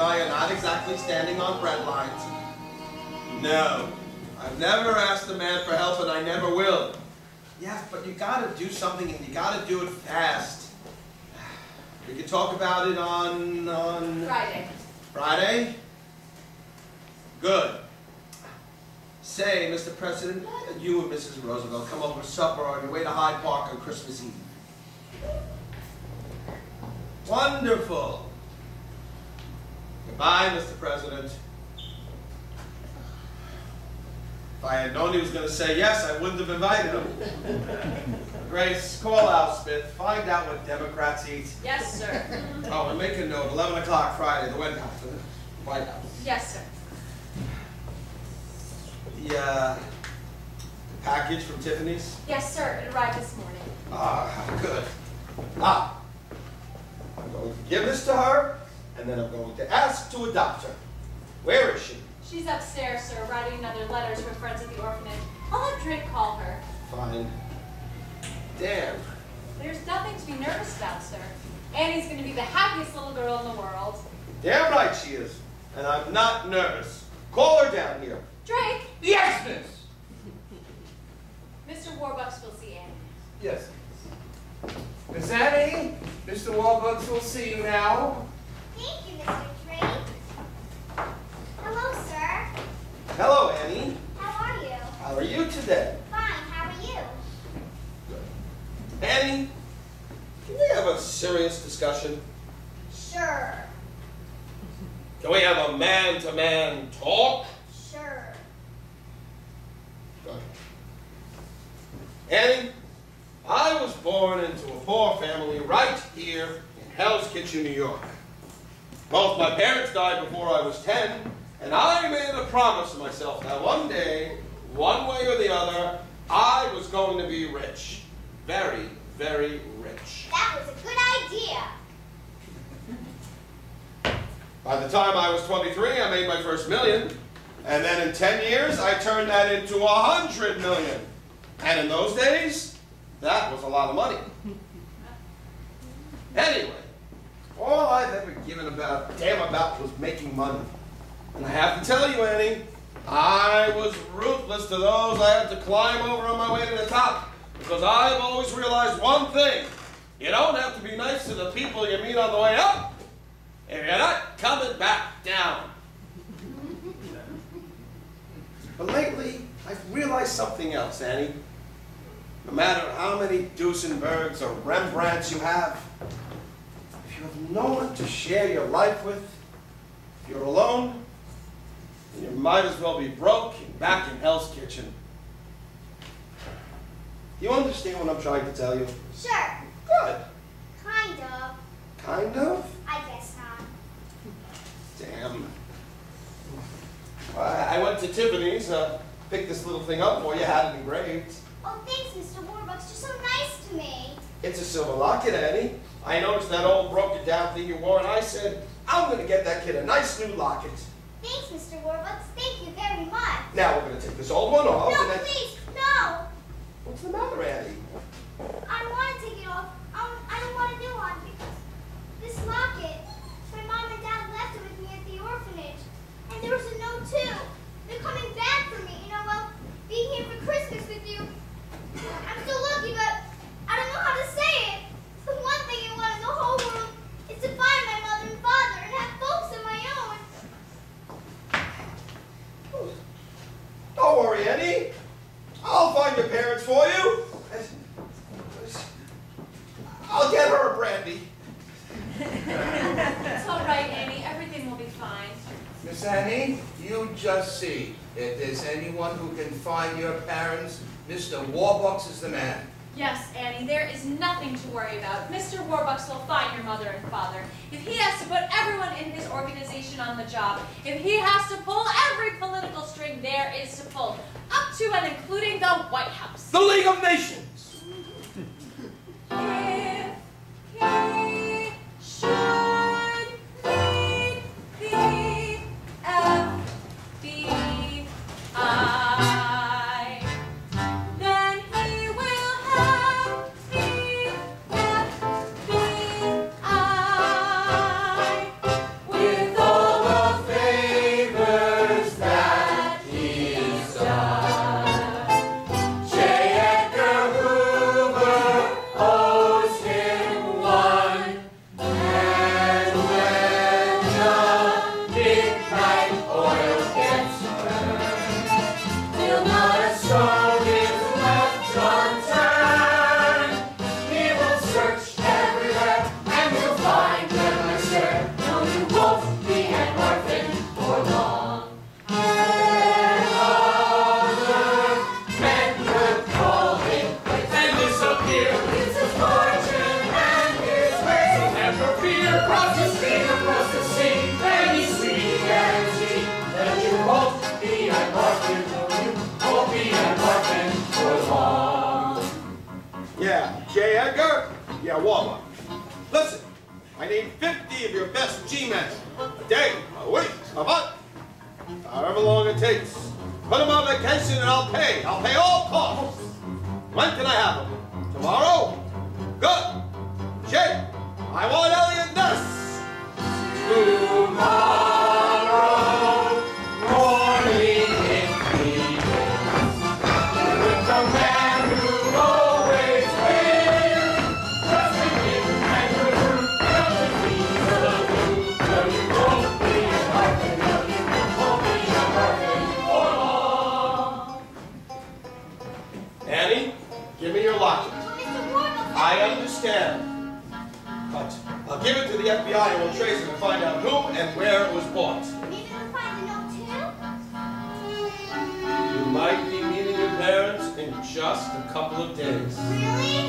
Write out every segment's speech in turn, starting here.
I are not exactly standing on bread lines. No, I've never asked a man for help and I never will. Yes, but you gotta do something and you gotta do it fast. We can talk about it on... Friday. Friday? Good. Say, Mr. President, you and Mrs. Roosevelt come over for supper on your way to Hyde Park on Christmas Eve. Wonderful. Goodbye, Mr. President. If I had known he was going to say yes, I wouldn't have invited him. Grace, call out Smith. Find out what Democrats eat. Yes, sir. Oh, and make a note. 11 o'clock Friday, the White House. Yes, sir. The package from Tiffany's? Yes, sir. It arrived this morning. Ah, good. Ah, I'm going to give this to her, and then I'm going to ask to adopt her. Where is she? She's upstairs, sir, writing another letter to her friends at the orphanage. I'll have Drake call her. Fine. Damn. There's nothing to be nervous about, sir. Annie's going to be the happiest little girl in the world. Damn right she is. And I'm not nervous. Call her down here. Drake! Yes, miss! Mr. Warbucks will see Annie. Yes. Miss Annie, Mr. Warbucks will see you now. Thank you, Mr. Drake. Hello, sir. Hello, Annie. How are you? How are you today? Fine, how are you? Annie, can we have a serious discussion? Sure. Can we have a man-to-man talk? Sure. Good. Annie, I was born into a poor family right here in Hell's Kitchen, New York. Both my parents died before I was 10, and I made a promise to myself that one day, one way or the other, I was going to be rich. Very, very rich. That was a good idea. By the time I was 23, I made my first million. And then in 10 years, I turned that into 100 million. And in those days, that was a lot of money. Anyway, all I've ever given a damn about was making money. And I have to tell you, Annie, I was ruthless to those I had to climb over on my way to the top. Because I've always realized one thing. You don't have to be nice to the people you meet on the way up if you're not coming back down. But lately, I've realized something else, Annie. No matter how many Duesenbergs or Rembrandts you have, if you have no one to share your life with, if you're alone, then you might as well be broke and back in Hell's Kitchen. You understand what I'm trying to tell you? Sure. Good. Kind of. Kind of? I guess not. Damn. Well, I went to Tiffany's, picked this little thing up for you, had it engraved. Oh, thanks, Mr. Warbucks. You're so nice to me. It's a silver locket, Annie. I noticed that old broken down thing you wore, and I said, I'm going to get that kid a nice new locket. Thanks, Mr. Warbucks. Thank you very much. Now we're going to take this old one off. No, and then... please, no. What's the matter, Annie? I don't want to take it off. I don't want a new one because this locket, my mom and dad left it with me at the orphanage. And there was a note too. They're coming back for me, well, being here for Christmas with you. I'm so lucky, but I don't know how to say it. The one thing I want in the whole world is to find my mother and father and have folks of my own. Don't worry, Annie. I'll find your parents for you. I'll get her a brandy. It's all right, Annie. Everything will be fine. Miss Annie, you just see. If there's anyone who can find your parents, Mr. Warbucks is the man. Yes, Annie, there is nothing to worry about. Mr. Warbucks will find your mother and father. If he has to put everyone in his organization on the job, if he has to pull every political string there is to pull, up to and including the White House. The League of Nations. If he should lead the FBI, then he will have the FBI with all day, a week, a month, however long it takes. Put them on vacation and I'll pay. I'll pay all costs. When can I have them? Tomorrow? Good. Jake, I want Elliot Ness. Tomorrow morning in Cleveland, with the man who always wins, trusting him and the root, doesn't mean the blue. No, you won't be an orphan, no, you won't be an orphan for long. Annie, give me your locket. Mr. Warbucks, I understand. But I'll give it to the FBI and we'll trace it and find out who and where it was bought. maybe we'll find the note You might be meeting your parents in just a couple of days. too. Really?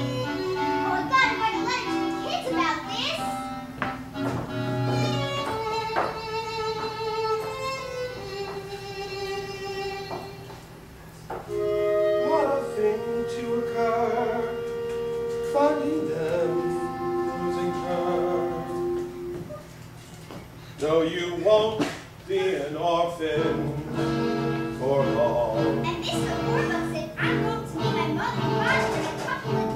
Oh, I gotta write a letter to the kids about this. What a thing to occur, finding them losing her. No, you won't be an orphan for long. And Mr. Warbucks said I'm going to meet my mother and father in a couple of